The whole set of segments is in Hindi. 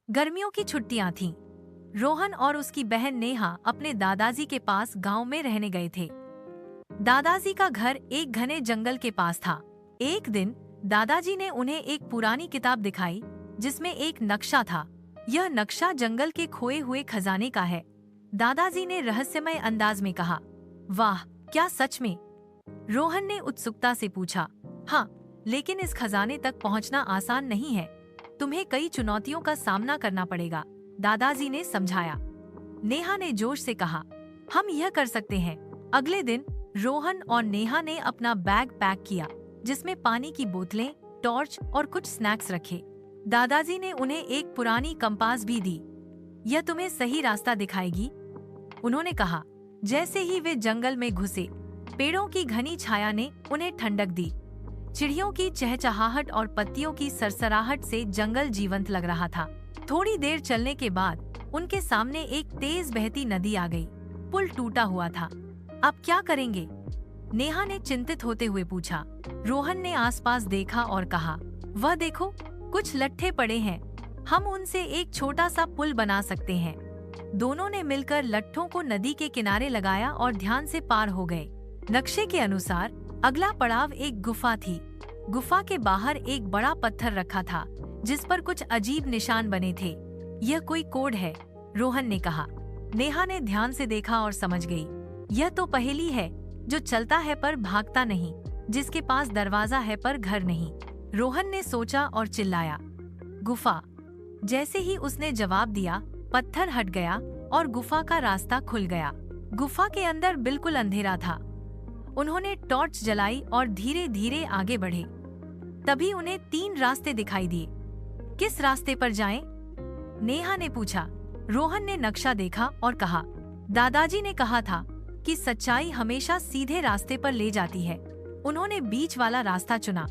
गर्मियों की छुट्टियां थीं। रोहन और उसकी बहन नेहा अपने दादाजी के पास गांव में रहने गए थे। दादाजी का घर एक घने जंगल के पास था। एक दिन दादाजी ने उन्हें एक पुरानी किताब दिखाई जिसमें एक नक्शा था। यह नक्शा जंगल के खोए हुए खजाने का है। दादाजी ने रहस्यमय अंदाज में कहा, वाह, क्या सच में? रोहन ने उत्सुकता से पूछा। हाँ, लेकिन इस खजाने तक पहुंचना आसान नहीं है। तुम्हें कई चुनौतियों का सामना करना पड़ेगा, दादाजी ने समझाया। नेहा ने जोश से कहा, हम यह कर सकते हैं। अगले दिन रोहन और नेहा ने अपना बैग पैक किया जिसमें पानी की बोतलें, टॉर्च और कुछ स्नैक्स रखे। दादाजी ने उन्हें एक पुरानी कंपास भी दी। यह तुम्हें सही रास्ता दिखाएगी, उन्होंने कहा। जैसे ही वे जंगल में घुसे, पेड़ों की घनी छाया ने उन्हें ठंडक दी। चिड़ियों की चहचहाहट और पत्तियों की सरसराहट से जंगल जीवंत लग रहा था। थोड़ी देर चलने के बाद उनके सामने एक तेज बहती नदी आ गई। पुल टूटा हुआ था। अब क्या करेंगे? नेहा ने चिंतित होते हुए पूछा। रोहन ने आसपास देखा और कहा, वह देखो, कुछ लट्ठे पड़े हैं। हम उनसे एक छोटा सा पुल बना सकते हैं। दोनों ने मिलकर लट्ठों को नदी के किनारे लगाया और ध्यान से पार हो गए। नक्शे के अनुसार अगला पड़ाव एक गुफा थी। गुफा के बाहर एक बड़ा पत्थर रखा था जिस पर कुछ अजीब निशान बने थे। यह कोई कोड है, रोहन ने कहा। नेहा ने ध्यान से देखा और समझ गई। यह तो पहेली है, जो चलता है पर भागता नहीं, जिसके पास दरवाजा है पर घर नहीं। रोहन ने सोचा और चिल्लाया, गुफा। जैसे ही उसने जवाब दिया, पत्थर हट गया और गुफा का रास्ता खुल गया। गुफा के अंदर बिल्कुल अंधेरा था। उन्होंने टॉर्च जलाई और धीरे धीरे आगे बढ़े। तभी उन्हें 3 रास्ते दिखाई दिए। किस रास्ते पर जाएं? नेहा ने पूछा। रोहन ने नक्शा देखा और कहा, दादाजी ने कहा था कि सच्चाई हमेशा सीधे रास्ते पर ले जाती है। उन्होंने बीच वाला रास्ता चुना।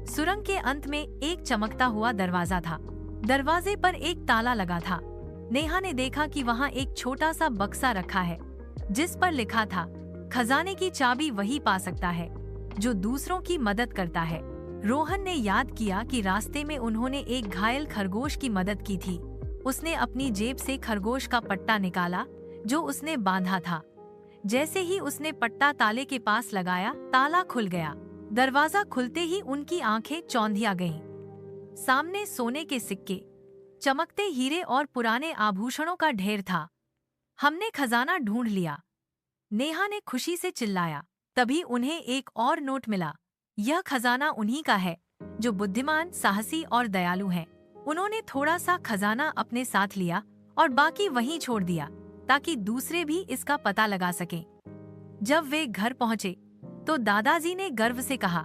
सुरंग के अंत में एक चमकता हुआ दरवाजा था। दरवाजे पर एक ताला लगा था। नेहा ने देखा कि वहाँ एक छोटा सा बक्सा रखा है जिस पर लिखा था, खजाने की चाबी वही पा सकता है जो दूसरों की मदद करता है। रोहन ने याद किया कि रास्ते में उन्होंने एक घायल खरगोश की मदद की थी। उसने अपनी जेब से खरगोश का पट्टा निकाला जो उसने बांधा था। जैसे ही उसने पट्टा ताले के पास लगाया, ताला खुल गया। दरवाजा खुलते ही उनकी आंखें चौंधिया गईं। सामने सोने के सिक्के, चमकते हीरे और पुराने आभूषणों का ढेर था। हमने खजाना ढूंढ लिया, नेहा ने खुशी से चिल्लाया। तभी उन्हें एक और नोट मिला। यह खजाना उन्हीं का है जो बुद्धिमान, साहसी और दयालु हैं। उन्होंने थोड़ा सा खजाना अपने साथ लिया और बाकी वहीं छोड़ दिया ताकि दूसरे भी इसका पता लगा सकें। जब वे घर पहुंचे तो दादाजी ने गर्व से कहा,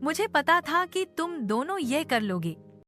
मुझे पता था कि तुम दोनों यह कर लोगे।